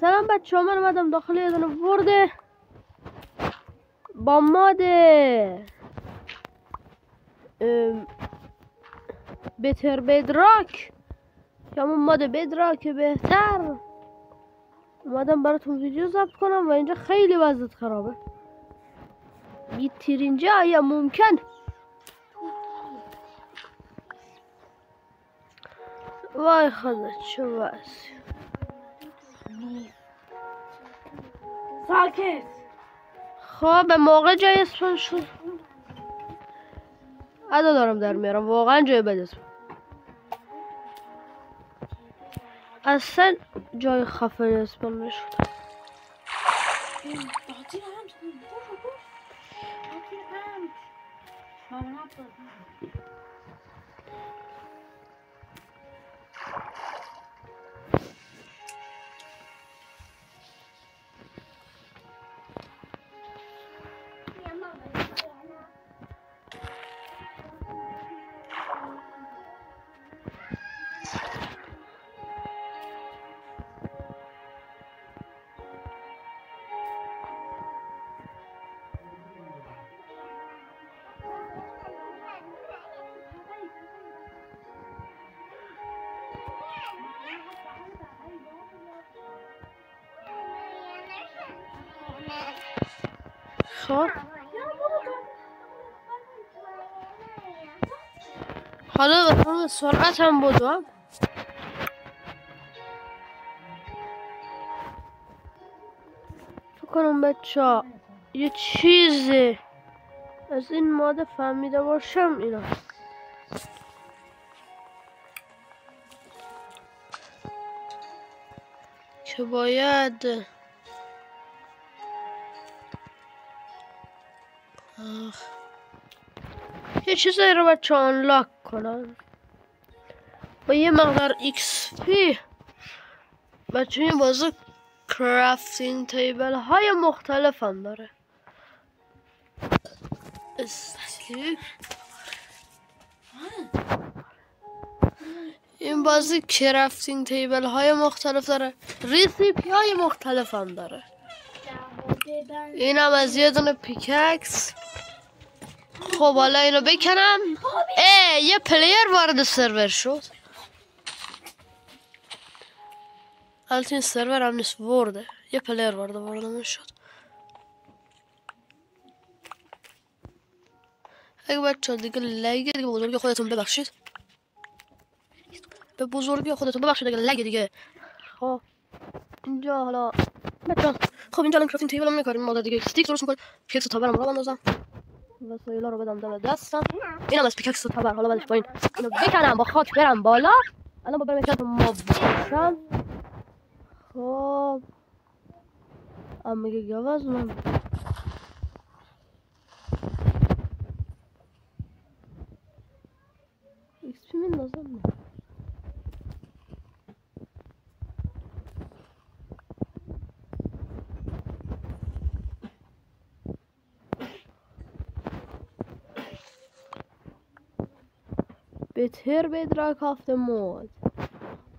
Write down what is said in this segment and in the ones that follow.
سلام بچه ها، من اومدم داخل یه دونه ورده با ماد بهتر بدراک یا همون ماد بدراک بهتر اومدم براتون ویدیو ضبط کنم و اینجا خیلی وضعیت خرابه. بیترین جای ممکن. وای خدا چه وضعی. ساکت. خب به موقع جای اسپان شد. ادا دارم در میارم واقعا جای بد اسپان. اصلا جای خفن اسپان نشد. خب حالا به فرم سرعت هم بودم. فکر کنم بچه ها یه چیزی از این ماده فهمیده باشم. اینا که باید یه چیزایی رو بچه آنلاک کنم با یه مقدار XP. بچه این بازی کرافتینگ تیبل های مختلف هم داره. این بازی کرافتینگ تیبل های مختلف داره، ریسیپی های مختلف هم داره. این هم از یه دونه پیککس. خب حالا اینو بکنم. یه پلیر وارد سرور شد. البته این سرور هم نیست، ورده. یه پلیر وارد شد. اگه بچه دیگه لگه دیگه بزرگی خودتون ببخشید. به بزرگی خودتون ببخشید دیگه لگه دیگه. خب اینجا حالا بچه خب اینجا الان کرافتینگ تیبل هم میکاریم. مادر دیگه استیک درست میکنم. پیکس تابرم رو بندازم. وسایلا رو بدم دم دستم. اینم از پیکس تابر. حالا بعدش با این اینو بکنم با خاک برم بالا. الان با برم یکم موب باشم. خب میگه گواز من XP میندازم. بهتر بدراک هفته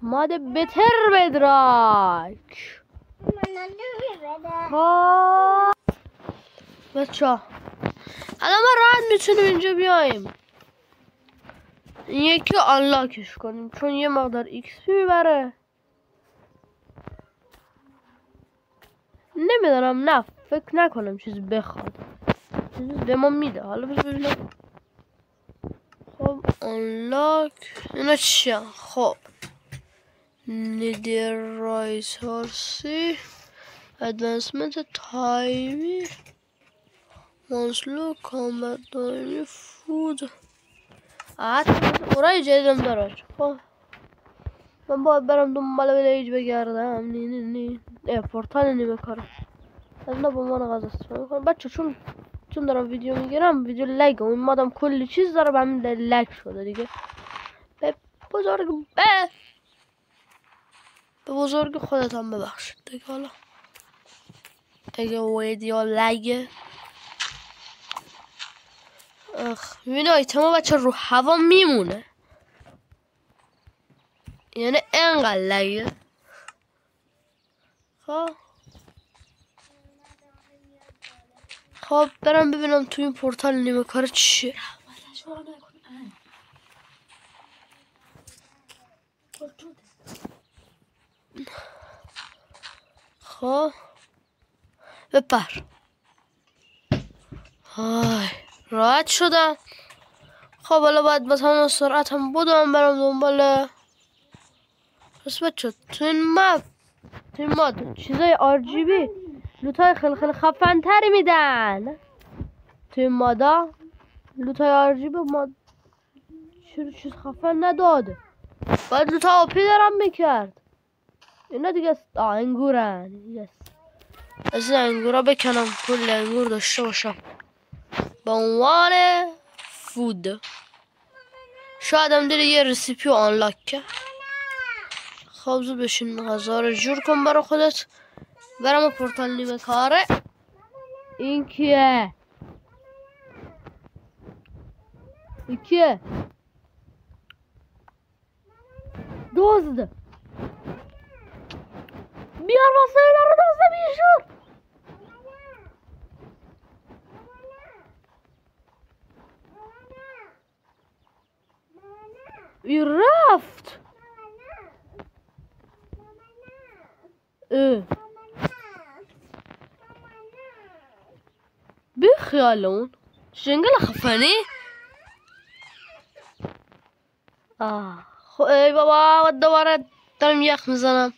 ماد بهتر بدراک. بچه ها الان ما راحت میتونیم اینجا بیاییم این یکی آنلاکش کنیم چون یه مقدار XP میبره. نمیدونم، نه فکر نکنم چیزی بخواد. چیزی به ما میده. حالا ببینم. خب آنلاک اینا چیه؟ خب نیدرایز هارسی ادوانسمنت تایمی مانسلو کامبت دایمی فود اورای جدیدم داره. خب من باید برم دنبال ویلیج بگردم. نی پورتال نیمه کارم از نه با من غذا استفاده میکنم بچه چون دارم ویدیو میگیرم ویدیو لگ و این مادم کلی چیز داره به همین لگ شده دیگه. به بزرگ خودت هم ببخشید دیگه. حالا اگه ویدیو لگه ببین آیتما بچه رو هوا میمونه یعنی انقدر لگه. خب برم ببینم تو این پورتال نیمه کار چیه. خب بپر. های راحت شدم. خب حالا باید با تمام سرعتم بدوم برم دنبال. بس بچه تو این ماد چیزای RGB لوتای خیلی خفن تری میدن. تو این مادا لوتای RGB ماد چیز خفن نداده. باید لوتا آپی دارم میکرد. اینا دیگه انگورن. از این انگورا بکنم کل انگور داشته باشم به عنوان فود. شاید هم دیره یه رسیپی رو آنلاک کرد. خب زود بشین غذا رو جور کن برا خودت. برم پورتال نیمه کاره. این کیه؟ این کیه؟ دزد. بیار وسایل رو دزد بیشور. این رفت. بخیالون جنگل خفنی. خب ای بابا دوباره دارم یخ میزنم.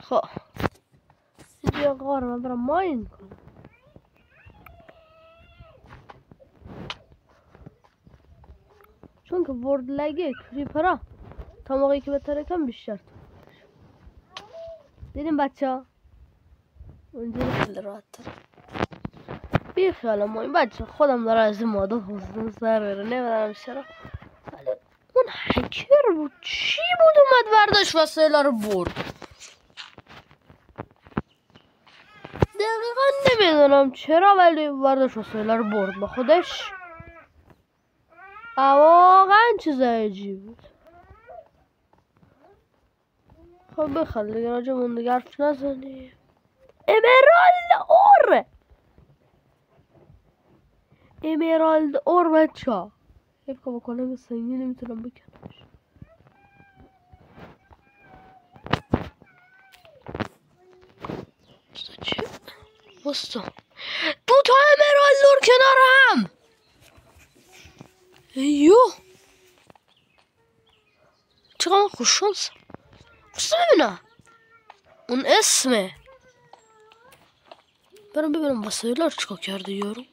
خب اینجا غار من برم ماین کنم. چون که ورد لگه کریپرا تا موقعی که بهتره کم بیشتر. دیدیم بچه ها اونجا خیلی راحت تر. بیخیالم ما این بچه خودم داره از این مادا حوزدون سر بره نمیدونم چرا. ولی اون هکر بود چی بود اومد برداشت وسایل رو برد. دقیقا نمیدونم چرا ولی برداشت وسایل رو برد با خودش. واقعا چیز عجیب بود. خب بخواد دیگه راجع مون دیگه حرف نزنی. امرالد اور بچه ها حیف که بکنم سنگی نمیتونم بکنمش. چی؟ بستا دو تا امرالد اور کنار هم. ایو چقدر خوششانس. بستا ببینم اون اسمه. برم ببینم وسایل رو چکا کرده یارو.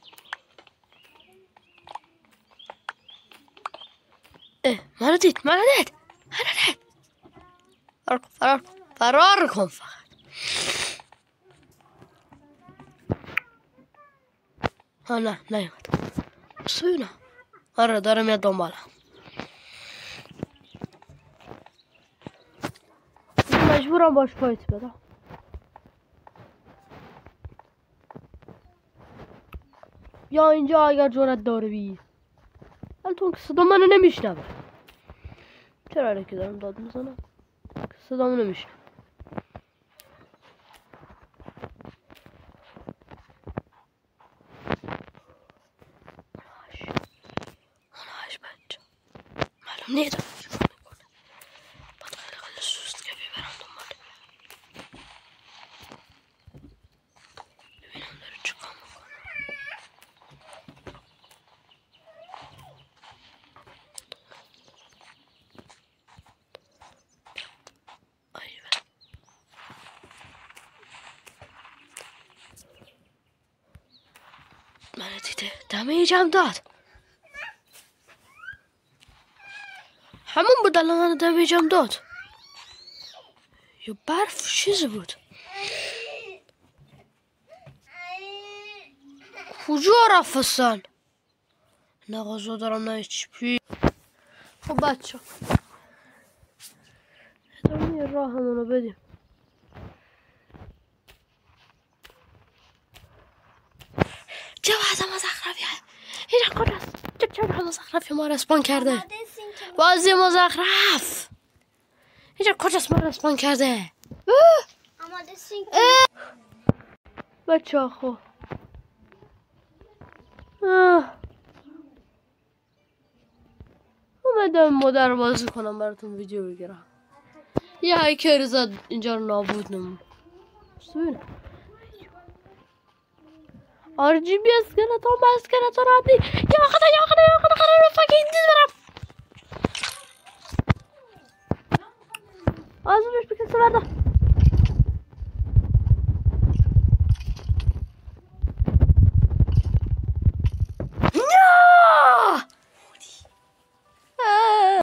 منو دید فرار کن فقط. نه نیومد. بس ببینم. آره داره میاد دنبالم. مجبورم باش فایت بدم. یا اینجا اگر جرأت داره بی. ولی تو صدا منو نمیشنوه. چرا علکی دارم داد میزنم؟ صدامو نمیشنوه. مناش بچه معلوم نیدم چیکار میکنه. باید خیلی سوست که ببرم دنبال. ببینم داره چیکار میکنه. منو دیده دمیجم داد. همون بود الان منو دمیجم داد. یا برف چیزی بود. کجا رفتن؟ نه غذا دارم نه HP. خب بچه ادامه راهمون رو بدیم. جواز مزخرفی اینجا کجاست؟ چرا مزخرفی ما رسپان کرده؟ بازی مزخرف اینجا کجاست ما رسپان کرده؟ بچه ها خب اومدم مادر بازی کنم براتون ویدیو بگیرم. یه هایکر زد اینجا رو نابود نمون. RGB اسکلتون با اسکلتون عادی یا خدا قرار فاکین دیز برم آزمش بکن سبرده